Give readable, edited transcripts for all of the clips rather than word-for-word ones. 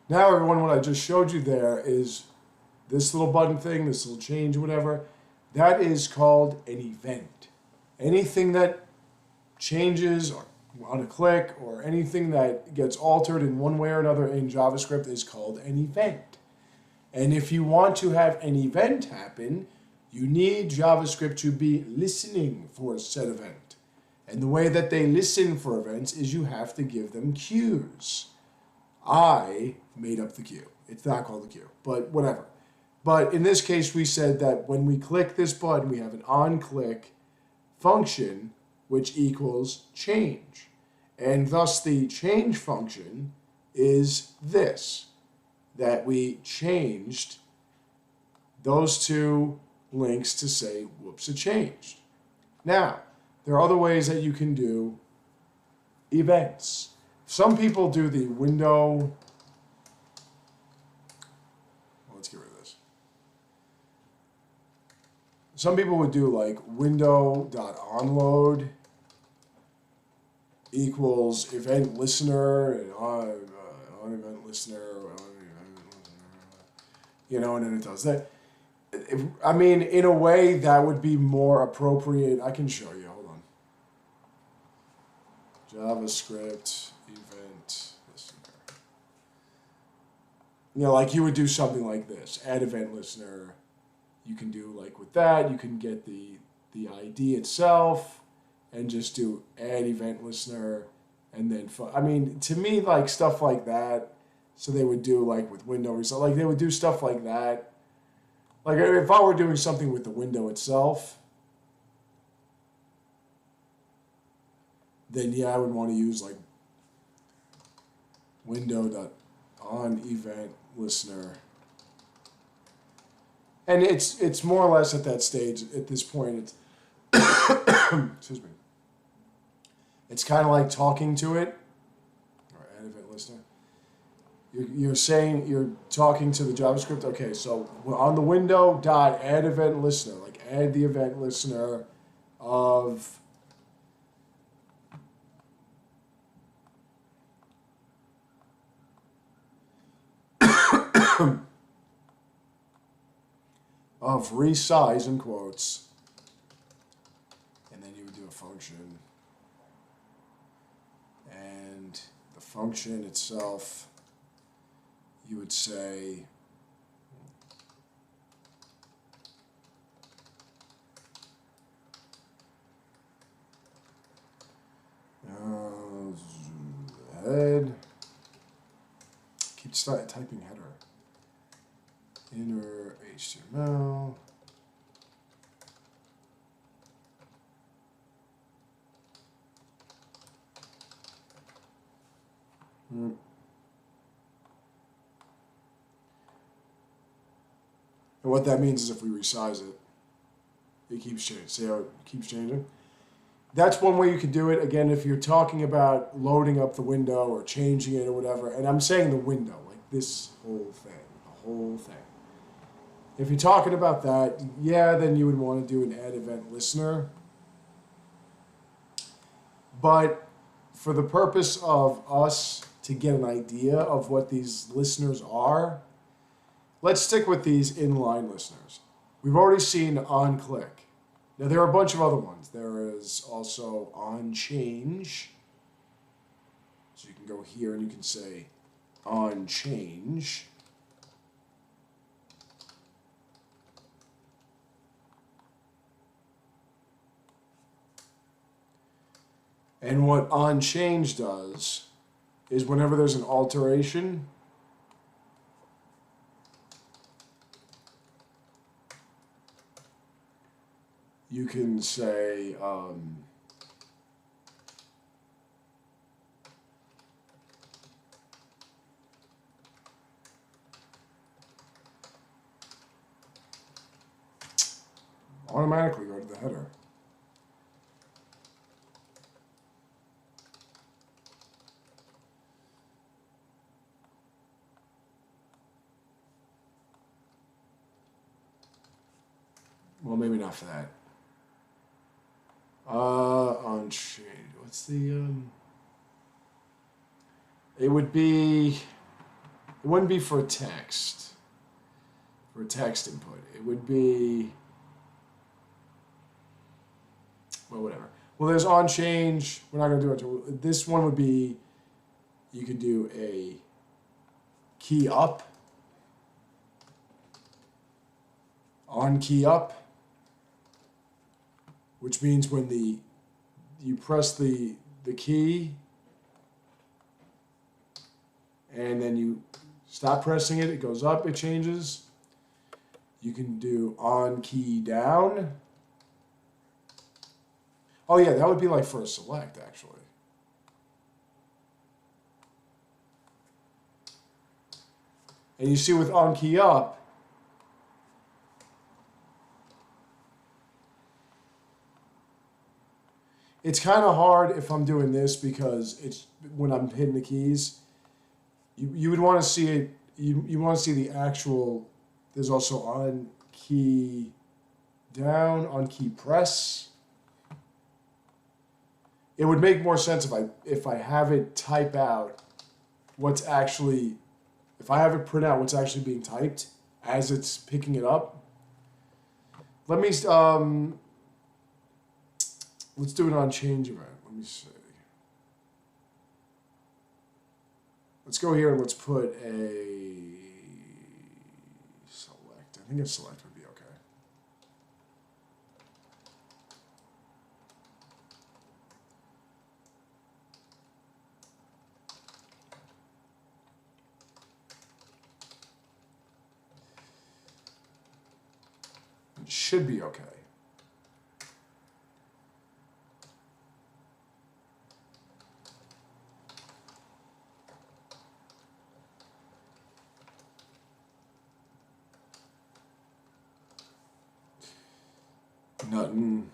Now, everyone, what I just showed you there is this little button thing, this little change, whatever. That is called an event. Anything that changes or on a click or anything that gets altered in one way or another in JavaScript is called an event. And if you want to have an event happen, you need JavaScript to be listening for said event. And the way that they listen for events is you have to give them queues. I made up the queue. It's not called a queue, but whatever. But in this case, we said that when we click this button, we have an on-click function which equals change. And thus the change function is this, that we changed those two links to say, whoops, it changed. Now, there are other ways that you can do events. Some people do the window. Well, let's get rid of this. Some people would do like window.onload equals event listener and on event listener, you know, and then it does that. I mean, in a way, that would be more appropriate. I can show you. Hold on. JavaScript event listener. You know, like you would do something like this. Add event listener. You can do like with that. You can get the ID itself and just do add event listener. And then, I mean, to me, like stuff like that. So they would do like with window result. Like they would do stuff like that. Like if I were doing something with the window itself, then yeah, I would want to use like window.onEventListener. And it's more or less at that stage, at this point, it's excuse me. It's kind of like talking to it, or add event listener. You're saying you're talking to the JavaScript. Okay, so on the window dot add event listener, like add the event listener of of resize in quotes, and then you would do a function, and the function itself, you would say head, keep typing header, inner HTML, and what that means is if we resize it, it keeps changing. See how it keeps changing? That's one way you could do it. Again, if you're talking about loading up the window or changing it or whatever, and I'm saying the window, like this whole thing, the whole thing. If you're talking about that, yeah, then you would want to do an add event listener. But for the purpose of us to get an idea of what these listeners are, let's stick with these inline listeners. We've already seen onClick. Now, there are a bunch of other ones. There is also onChange. So you can go here and you can say onChange. And what onChange does is whenever there's an alteration, you can say automatically go to the header. Well, maybe not for that. On change. What's the It would be It wouldn't be for text. For text input. It would be, well, whatever. Well, there's on change. We're not going to do it. This one would be, you could do a key up, on key up, which means when you press the key and then you stop pressing it, it goes up, it changes. You can do on key down. Oh yeah, that would be like for a select actually. And you see with on key up, it's kind of hard if I'm doing this because it's when I'm hitting the keys. You would want to see it. You want to see the actual. There's also on key down, on key press. It would make more sense if I have it type out what's actually, if I have it print out what's actually being typed as it's picking it up. Let me let's do it on change event. Let me see. Let's go here and let's put a select. I think a select would be okay. It should be okay. Nothing.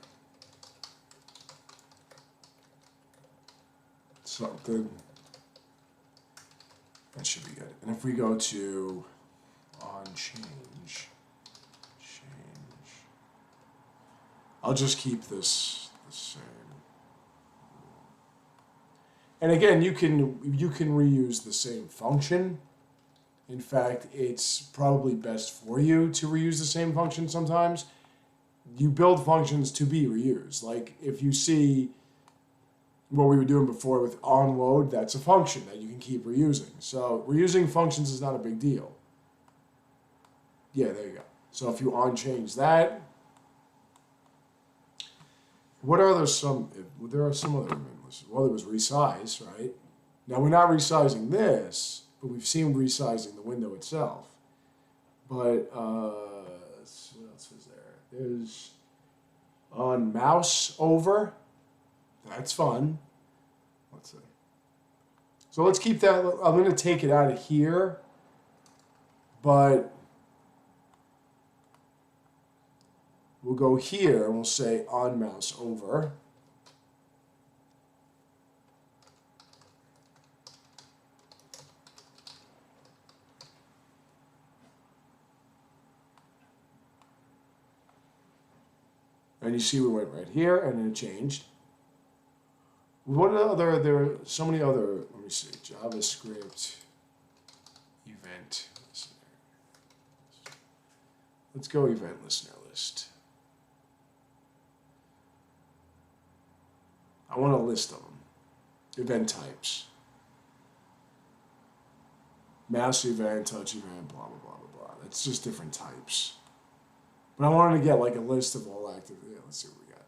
Something. That should be good. And if we go to on change, I'll just keep this the same. And again, you can reuse the same function. In fact, it's probably best for you to reuse the same function sometimes. You build functions to be reused. Like if you see what we were doing before with onload, that's a function that you can keep reusing. So reusing functions is not a big deal. Yeah, there you go. So if you on change that, what are there some? There are some other amendments. Well, there was resize, right? Now we're not resizing this, but we've seen resizing the window itself. But what else was there? There's on mouse over. That's fun. Let's see. So let's keep that. I'm going to take it out of here, but we'll go here and we'll say on mouse over. And you see we went right here and then it changed. What other, there are so many other, let me see, JavaScript event listener. Let's go event listener list. I want a list of them. Event types. Mouse event, touch event, blah, blah, blah, blah, blah. That's just different types. But I wanted to get like a list of all active. Yeah, let's see what we got.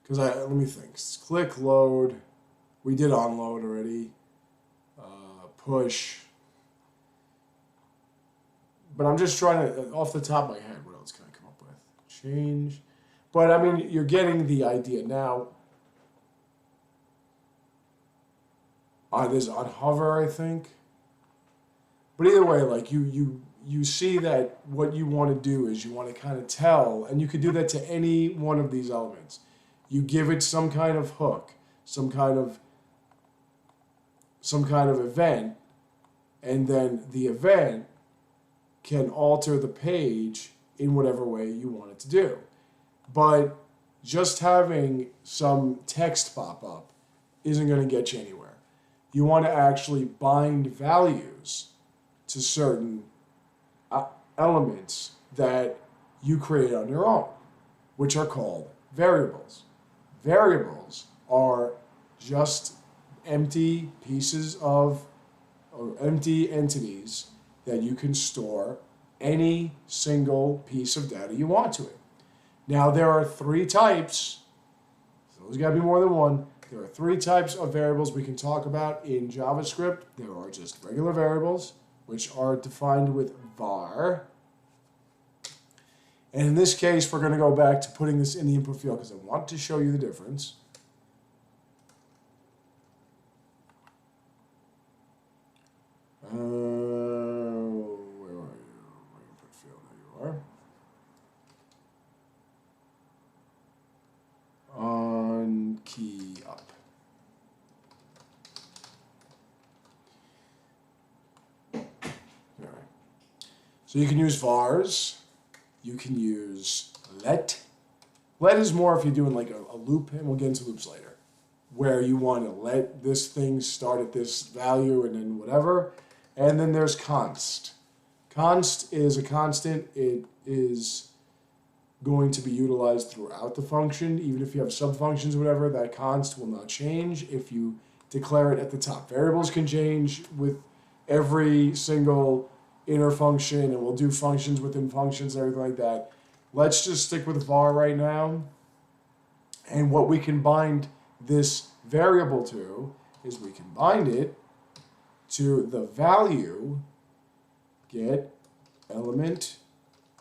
Because let me think. Click, load. We did onload already. Push. But I'm just trying to, off the top of my head, what else can I come up with? Change. But I mean, you're getting the idea now. There's on hover, I think. But either way, like you see that what you want to do is you want to kind of tell, and you could do that to any one of these elements. You give it some kind of hook, some kind of event, and then the event can alter the page in whatever way you want it to do. But just having some text pop up isn't going to get you anywhere. you want to actually bind values to certain elements that you create on your own, which are called variables. Variables are just empty pieces of, or empty entities that you can store any single piece of data you want to it. Now, there are three types, so there's got to be more than one. There are three types of variables we can talk about in JavaScript. There are just regular variables, which are defined with var. And in this case, we're going to go back to putting this in the input field because I want to show you the difference. Where are you? Input field, there you are. On key up. All right. So you can use vars. You can use let. Let is more if you're doing like a loop, and we'll get into loops later, where you want to let this thing start at this value and then whatever. And then there's const. Const is a constant. It is going to be utilized throughout the function. Even if you have subfunctions or whatever, that const will not change if you declare it at the top. Variables can change with every single inner function, and we'll do functions within functions and everything like that. Let's just stick with var right now. And what we can bind this variable to is we can bind it to the value get element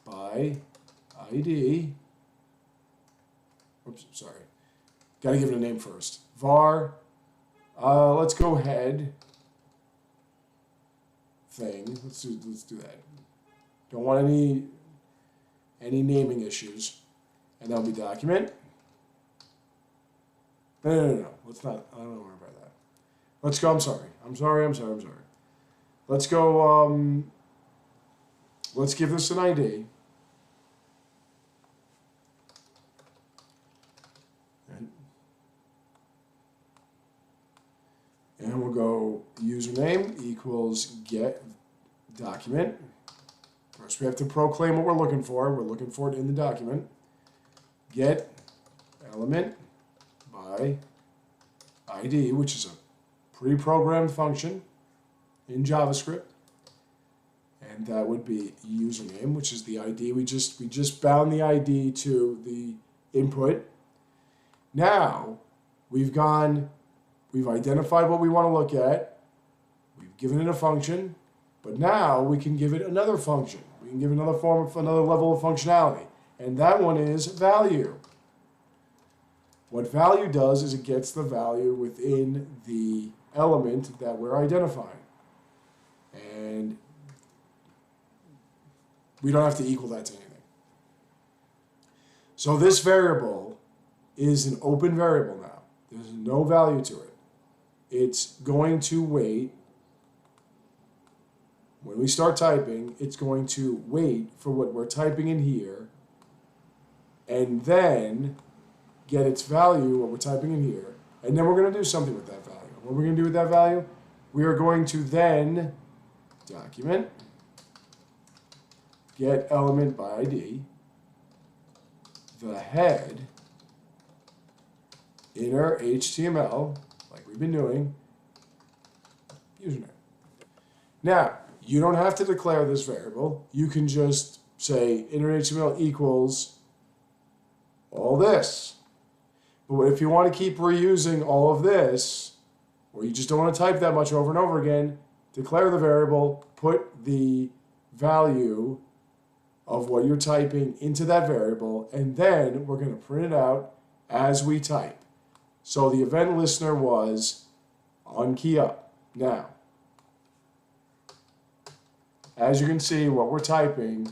by ID. Oops, sorry. Got to give it a name first. Var, let's go ahead. Thing. Let's do that. Don't want any naming issues. And that'll be document. No. Let's not. I don't worry about that. Let's go. I'm sorry. Let's go. Let's give this an ID. And we'll go username equals get document. First, we have to proclaim what we're looking for. We're looking for it in the document. Get element by ID, which is a pre-programmed function in JavaScript. And that would be username, which is the ID. We just bound the ID to the input. Now, we've identified what we want to look at. We've given it a function, but now we can give it another function. We can give another level of functionality, and that one is value. What value does is it gets the value within the element that we're identifying. And we don't have to equal that to anything. So this variable is an open variable now. There's no value to it. It's going to wait. When we start typing, it's going to wait for what we're typing in here and then get its value, what we're typing in here, and then we're going to do something with that value. What we're going to do with that value? We are going to then document get element by ID, the head, inner HTML, like we've been doing, username. Now, you don't have to declare this variable. You can just say inner HTML equals all this. But if you want to keep reusing all of this, or you just don't want to type that much over and over again, declare the variable, put the value of what you're typing into that variable, and then we're going to print it out as we type. So the event listener was on key up. Now, as you can see, what we're typing,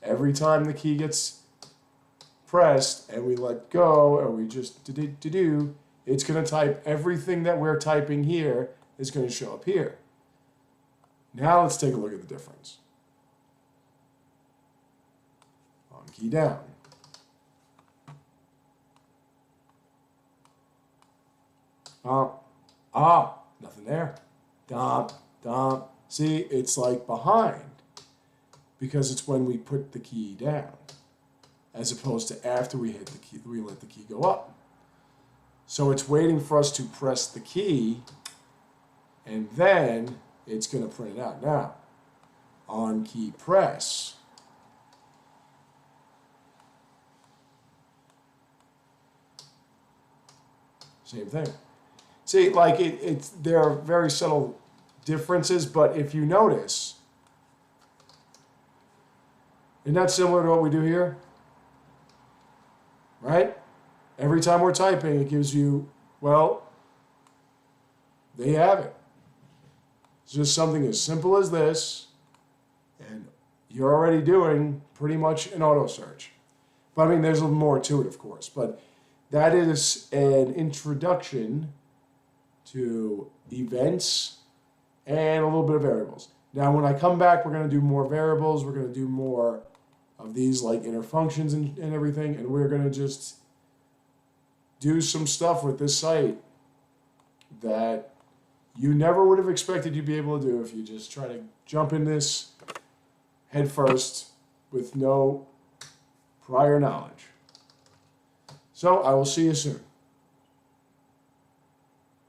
every time the key gets pressed and we let go, or we just do, it's going to type everything that we're typing here is going to show up here. Now let's take a look at the difference. On key down. Nothing there. Dump, dump. See, it's like behind because it's when we put the key down as opposed to after we hit the key, we let the key go up. So it's waiting for us to press the key and then it's going to print it out. Now, on key press, same thing. See, like there are very subtle differences, but if you notice, isn't that similar to what we do here? Right? Every time we're typing, it gives you, well, there you have it. It's just something as simple as this, and you're already doing pretty much an auto search. But I mean, there's a little more to it, of course, but that is an introduction to events and a little bit of variables. Now, when I come back, we're going to do more variables. We're going to do more of these like inner functions and everything, and we're going to just do some stuff with this site that you never would have expected you'd be able to do if you just try to jump in this head first with no prior knowledge. So I will see you soon.